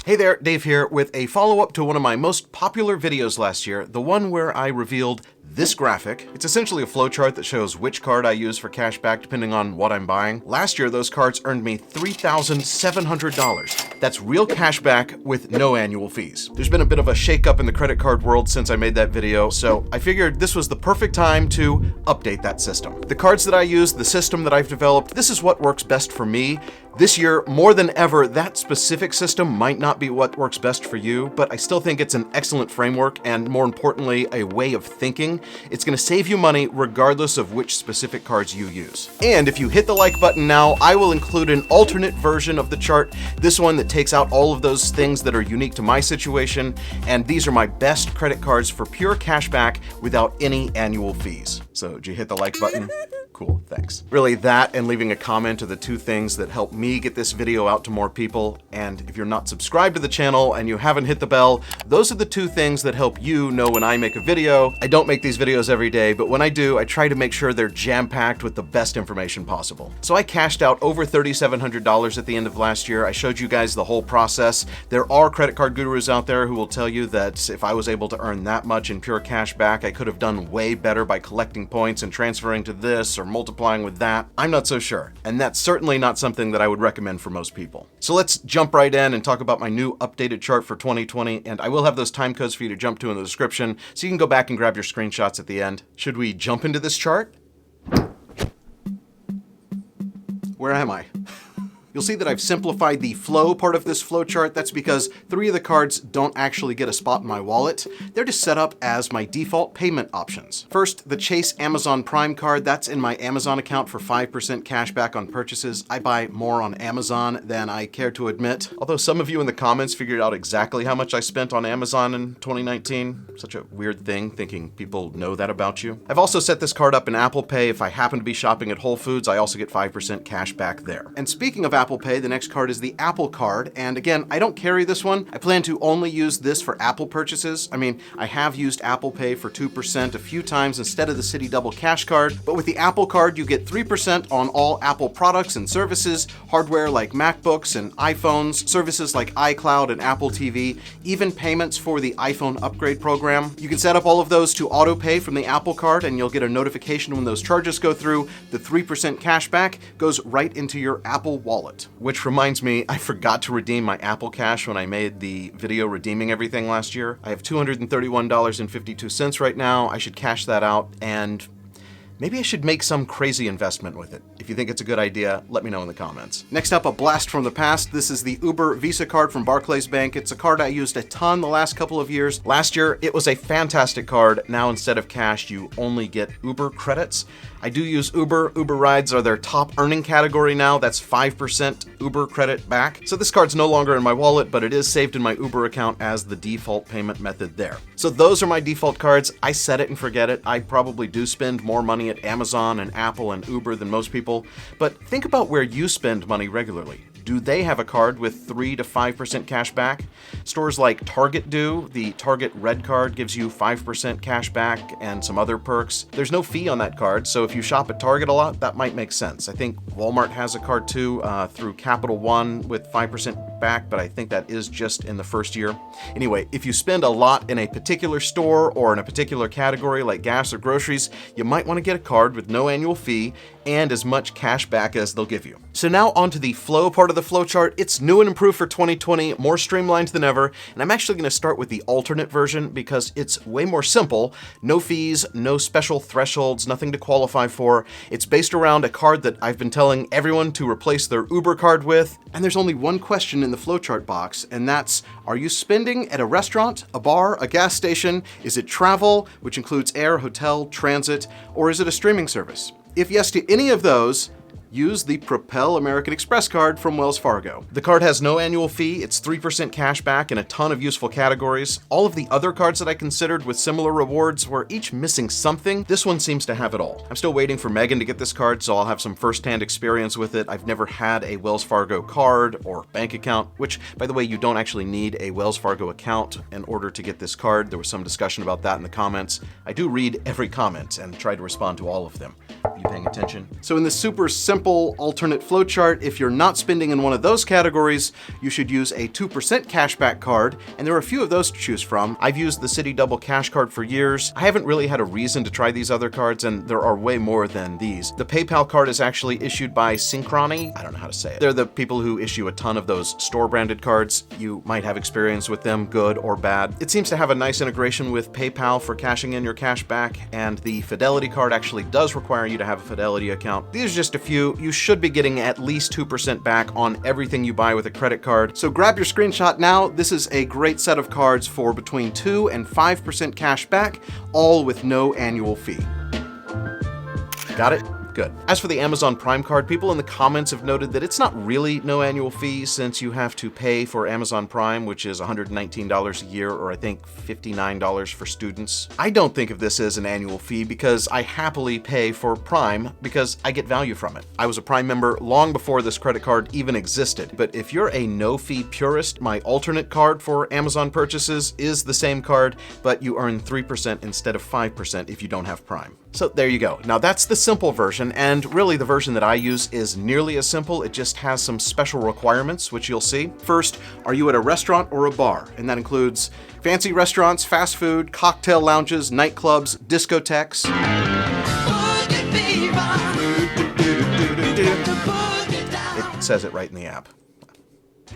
Hey there, Dave here with a follow-up to one of my most popular videos last year, the one where I revealed this graphic. It's essentially a flowchart that shows which card I use for cashback depending on what I'm buying. Last year, those cards earned me $3,700. That's real cashback with no annual fees. There's been a bit of a shakeup in the credit card world since I made that video, so I figured this was the perfect time to update that system. The cards that I use, the system that I've developed, this is what works best for me. This year, more than ever, that specific system might not be what works best for you, but I still think it's an excellent framework and, more importantly, a way of thinking. It's going to save you money regardless of which specific cards you use. And if you hit the like button now, I will include an alternate version of the chart, this one that takes out all of those things that are unique to my situation, and these are my best credit cards for pure cashback without any annual fees. So, did you hit the like button? Cool, thanks. Really, that and leaving a comment are the two things that help me get this video out to more people. And if you're not subscribed to the channel and you haven't hit the bell, those are the two things that help you know when I make a video. I don't make these videos every day, but when I do, I try to make sure they're jam-packed with the best information possible. So I cashed out over $3,700 at the end of last year. I showed you guys the whole process. There are credit card gurus out there who will tell you that if I was able to earn that much in pure cash back, I could have done way better by collecting points and transferring to this or multiplying with that. I'm not so sure, and that's certainly not something that I would recommend for most people. So let's jump right in and talk about my new updated chart for 2020, and I will have those time codes for you to jump to in the description, so you can go back and grab your screenshots at the end. Should we jump into this chart? Where am I? You'll see that I've simplified the flow part of this flow chart. That's because 3 of the cards don't actually get a spot in my wallet. They're just set up as my default payment options. First, the Chase Amazon Prime card. That's in my Amazon account for 5% cash back on purchases. I buy more on Amazon than I care to admit. Although some of you in the comments figured out exactly how much I spent on Amazon in 2019. Such a weird thing, thinking people know that about you. I've also set this card up in Apple Pay. If I happen to be shopping at Whole Foods, I also get 5% cash back there. And speaking of Apple Pay, the next card is the Apple card. And again, I don't carry this one. I plan to only use this for Apple purchases. I mean, I have used Apple Pay for 2% a few times instead of the Citi Double Cash card. But with the Apple card, you get 3% on all Apple products and services, hardware like MacBooks and iPhones, services like iCloud and Apple TV, even payments for the iPhone upgrade program. You can set up all of those to auto pay from the Apple card, and you'll get a notification when those charges go through. The 3% cash back goes right into your Apple wallet. Which reminds me, I forgot to redeem my Apple Cash when I made the video redeeming everything last year. I have $231.52 right now. I should cash that out, and maybe I should make some crazy investment with it. If you think it's a good idea, let me know in the comments. Next up, a blast from the past. This is the Uber Visa card from Barclays Bank. It's a card I used a ton the last couple of years. Last year, it was a fantastic card. Now, instead of cash, you only get Uber credits. I do use Uber. Uber rides are their top earning category now. That's 5% Uber credit back. So this card's no longer in my wallet, but it is saved in my Uber account as the default payment method there. So those are my default cards. I set it and forget it. I probably do spend more money at Amazon and Apple and Uber than most people, but think about where you spend money regularly. Do they have a card with 3 to 5% cash back? Stores like Target do. The Target Red Card gives you 5% cash back and some other perks. There's no fee on that card, so if you shop at Target a lot, that might make sense. I think Walmart has a card too through Capital One with 5% back, but I think that is just in the first year. Anyway, if you spend a lot in a particular store or in a particular category like gas or groceries, you might want to get a card with no annual fee and as much cash back as they'll give you. So now onto the flow part of the flow chart. It's new and improved for 2020, more streamlined than ever, and I'm actually going to start with the alternate version because it's way more simple. No fees, no special thresholds, nothing to qualify for. It's based around a card that I've been telling everyone to replace their Uber card with, and there's only one question in the flowchart box, and that's, are you spending at a restaurant, a bar, a gas station? Is it travel, which includes air, hotel, transit, or is it a streaming service? If yes to any of those, use the Propel American Express card from Wells Fargo. The card has no annual fee, it's 3% cash back in a ton of useful categories. All of the other cards that I considered with similar rewards were each missing something. This one seems to have it all. I'm still waiting for Megan to get this card, so I'll have some first-hand experience with it. I've never had a Wells Fargo card or bank account, which, by the way, you don't actually need a Wells Fargo account in order to get this card. There was some discussion about that in the comments. I do read every comment and try to respond to all of them. Are you paying attention? So in this super simple simple alternate flowchart, if you're not spending in one of those categories, you should use a 2% cashback card, and there are a few of those to choose from. I've used the Citi Double Cash card for years. I haven't really had a reason to try these other cards, and there are way more than these. The PayPal card is actually issued by Synchrony. I don't know how to say it. They're the people who issue a ton of those store-branded cards. You might have experience with them, good or bad. It seems to have a nice integration with PayPal for cashing in your cash back, and the Fidelity card actually does require you to have a Fidelity account. These are just a few. You should be getting at least 2% back on everything you buy with a credit card. So grab your screenshot now. This is a great set of cards for between 2 and 5% cash back, all with no annual fee. Got it? Good. As for the Amazon Prime card, people in the comments have noted that it's not really no annual fee since you have to pay for Amazon Prime, which is $119 a year, or I think $59 for students. I don't think of this as an annual fee because I happily pay for Prime because I get value from it. I was a Prime member long before this credit card even existed. But if you're a no-fee purist, my alternate card for Amazon purchases is the same card, but you earn 3% instead of 5% if you don't have Prime. So there you go. Now that's the simple version, and really the version that I use is nearly as simple. It just has some special requirements, which you'll see. First, are you at a restaurant or a bar? And that includes fancy restaurants, fast food, cocktail lounges, nightclubs, discotheques. It says it right in the app.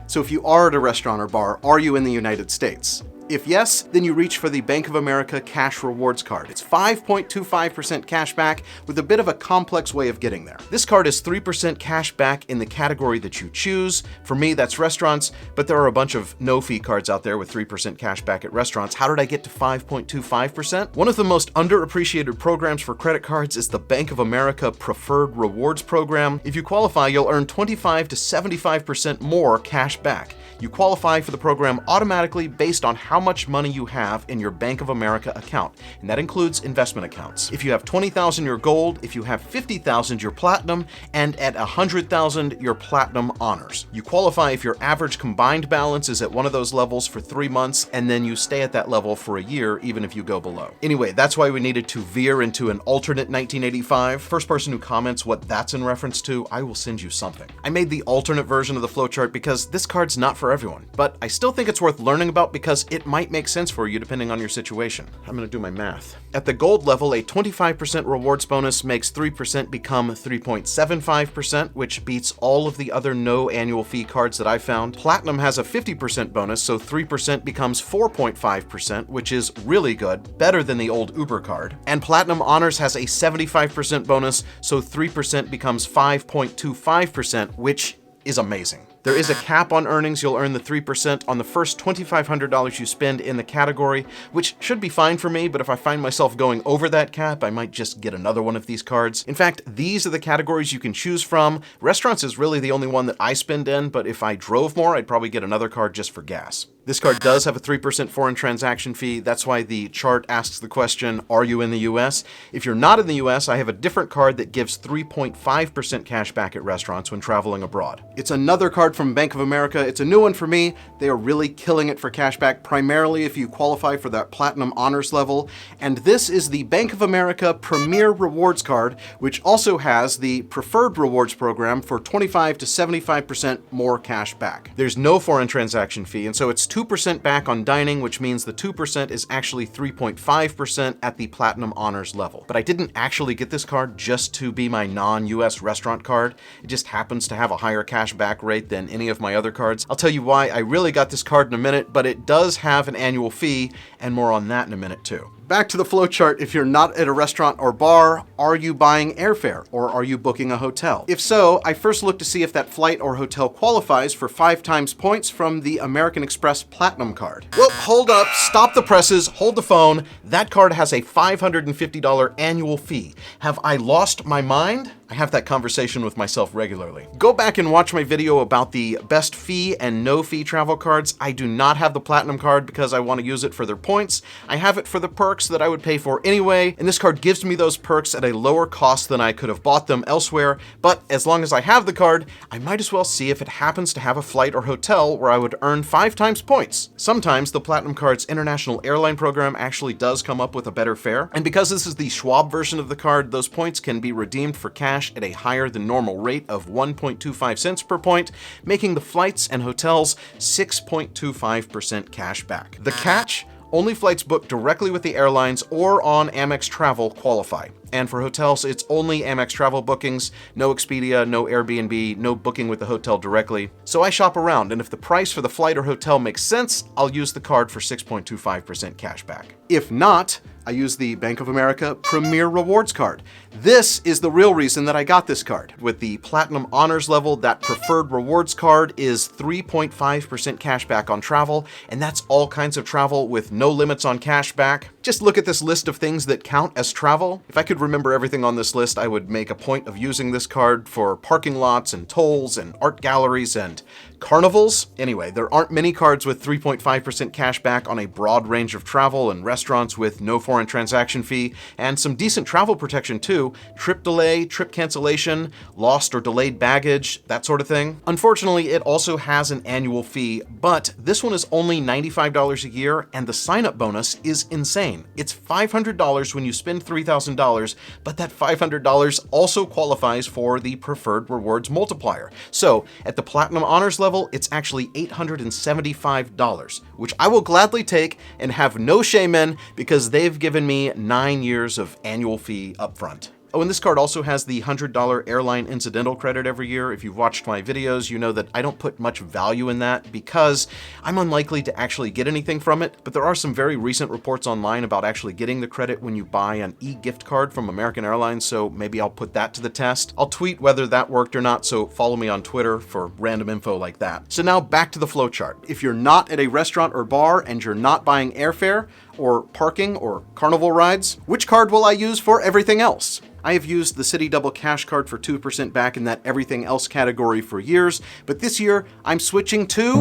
So if you are at a restaurant or bar, are you in the United States? If yes, then you reach for the Bank of America Cash Rewards card. It's 5.25% cash back with a bit of a complex way of getting there. This card is 3% cash back in the category that you choose. For me, that's restaurants, but there are a bunch of no-fee cards out there with 3% cash back at restaurants. How did I get to 5.25%? One of the most underappreciated programs for credit cards is the Bank of America Preferred Rewards program. If you qualify, you'll earn 25 to 75% more cash back. You qualify for the program automatically based on how much money you have in your Bank of America account, and that includes investment accounts. If you have $20,000, you're gold. If you have $50,000, you're platinum, and at $100,000, you're platinum honors. You qualify if your average combined balance is at one of those levels for 3 months, and then you stay at that level for a year, even if you go below. Anyway, that's why we needed to veer into an alternate 1985. First person who comments what that's in reference to, I will send you something. I made the alternate version of the flowchart because this card's not for everyone, but I still think it's worth learning about because it might make sense for you depending on your situation. I'm gonna do my math. At the gold level, a 25% rewards bonus makes 3% become 3.75%, which beats all of the other no annual fee cards that I've found. Platinum has a 50% bonus, so 3% becomes 4.5%, which is really good, better than the old Uber card. And Platinum Honors has a 75% bonus, so 3% becomes 5.25%, which is amazing. There is a cap on earnings. You'll earn the 3% on the first $2,500 you spend in the category, which should be fine for me, but if I find myself going over that cap, I might just get another one of these cards. In fact, these are the categories you can choose from. Restaurants is really the only one that I spend in, but if I drove more, I'd probably get another card just for gas. This card does have a 3% foreign transaction fee. That's why the chart asks the question, are you in the US? If you're not in the US, I have a different card that gives 3.5% cash back at restaurants when traveling abroad. It's another card from Bank of America. It's a new one for me. They are really killing it for cash back, primarily if you qualify for that Platinum Honors level. And this is the Bank of America Premier Rewards card, which also has the Preferred Rewards program for 25 to 75% more cash back. There's no foreign transaction fee, and so it's 2% back on dining, which means the 2% is actually 3.5% at the Platinum Honors level. But I didn't actually get this card just to be my non-US restaurant card. It just happens to have a higher cash back rate than any of my other cards. I'll tell you why I really got this card in a minute, but it does have an annual fee, and more on that in a minute too. Back to the flowchart. If you're not at a restaurant or bar, are you buying airfare or are you booking a hotel? If so, I first look to see if that flight or hotel qualifies for 5 times points from the American Express Platinum card. Well, hold up, stop the presses, hold the phone. That card has a $550 annual fee. Have I lost my mind? I have that conversation with myself regularly. Go back and watch my video about the best fee and no fee travel cards. I do not have the Platinum card because I want to use it for their points. I have it for the perks that I would pay for anyway, and this card gives me those perks at a lower cost than I could have bought them elsewhere, but as long as I have the card, I might as well see if it happens to have a flight or hotel where I would earn 5 times points. Sometimes the Platinum card's international airline program actually does come up with a better fare, and because this is the Schwab version of the card, those points can be redeemed for cash cash at a higher than normal rate of 1.25 cents per point, making the flights and hotels 6.25% cash back. The catch? Only flights booked directly with the airlines or on Amex Travel qualify. And for hotels, it's only Amex Travel bookings, no Expedia, no Airbnb, no booking with the hotel directly. So I shop around, and if the price for the flight or hotel makes sense, I'll use the card for 6.25% cash back. If not, I use the Bank of America Premier Rewards card. This is the real reason that I got this card. With the Platinum Honors level, that preferred rewards card is 3.5% cash back on travel, and that's all kinds of travel with no limits on cash back. Just look at this list of things that count as travel. If I could remember everything on this list, I would make a point of using this card for parking lots and tolls and art galleries and carnivals. Anyway, there aren't many cards with 3.5% cash back on a broad range of travel and restaurants with no foreign transaction fee, and some decent travel protection too. Trip delay, trip cancellation, lost or delayed baggage, that sort of thing. Unfortunately, it also has an annual fee, but this one is only $95 a year, and the sign-up bonus is insane. It's $500 when you spend $3,000, but that $500 also qualifies for the preferred rewards multiplier. So at the Platinum Honors level, it's actually $875, which I will gladly take and have no shame in because they've given me 9 years of annual fee upfront. Oh, and this card also has the $100 airline incidental credit every year. If you've watched my videos, you know that I don't put much value in that because I'm unlikely to actually get anything from it, but there are some very recent reports online about actually getting the credit when you buy an e-gift card from American Airlines, so maybe I'll put that to the test. I'll tweet whether that worked or not, so follow me on Twitter for random info like that. So now back to the flowchart. If you're not at a restaurant or bar and you're not buying airfare or parking or carnival rides, which card will I use for everything else? I have used the Citi Double Cash Card for 2% back in that everything else category for years, but this year I'm switching to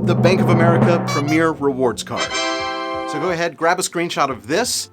the Bank of America Premier Rewards Card. So go ahead, grab a screenshot of this,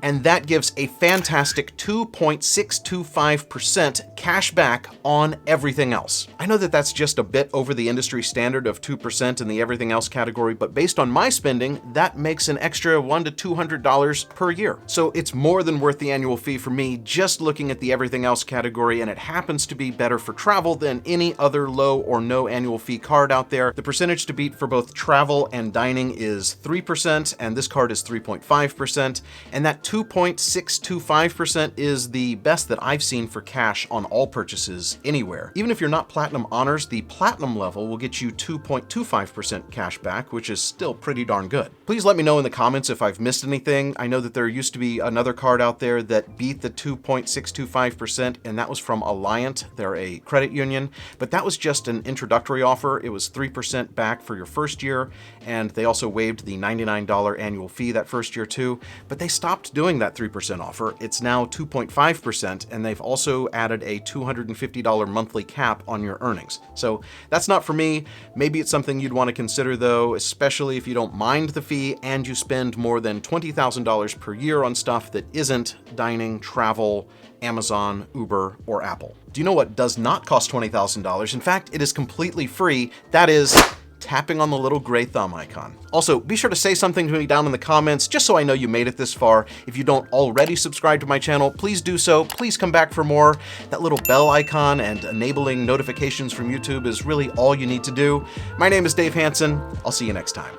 and that gives a fantastic 2.625% cash back on everything else. I know that that's just a bit over the industry standard of 2% in the everything else category, but based on my spending, that makes an extra $100 to $200 per year. So it's more than worth the annual fee for me just looking at the everything else category, and it happens to be better for travel than any other low or no annual fee card out there. The percentage to beat for both travel and dining is 3%, and this card is 3.5%, and that 2.625% is the best that I've seen for cash on all purchases anywhere. Even if you're not Platinum Honors, the Platinum level will get you 2.25% cash back, which is still pretty darn good. Please let me know in the comments if I've missed anything. I know that there used to be another card out there that beat the 2.625%, and that was from Alliant. They're a credit union, but that was just an introductory offer. It was 3% back for your first year, and they also waived the $99 annual fee that first year too, but they stopped doing that 3% offer. It's now 2.5%, and they've also added a $250 monthly cap on your earnings. So that's not for me. Maybe it's something you'd want to consider though, especially if you don't mind the fee and you spend more than $20,000 per year on stuff that isn't dining, travel, Amazon, Uber, or Apple. Do you know what does not cost $20,000? In fact, it is completely free. That is tapping on the little gray thumb icon. Also, be sure to say something to me down in the comments just so I know you made it this far. If you don't already subscribe to my channel, please do so. Please come back for more. That little bell icon and enabling notifications from YouTube is really all you need to do. My name is Dave Hanson. I'll see you next time.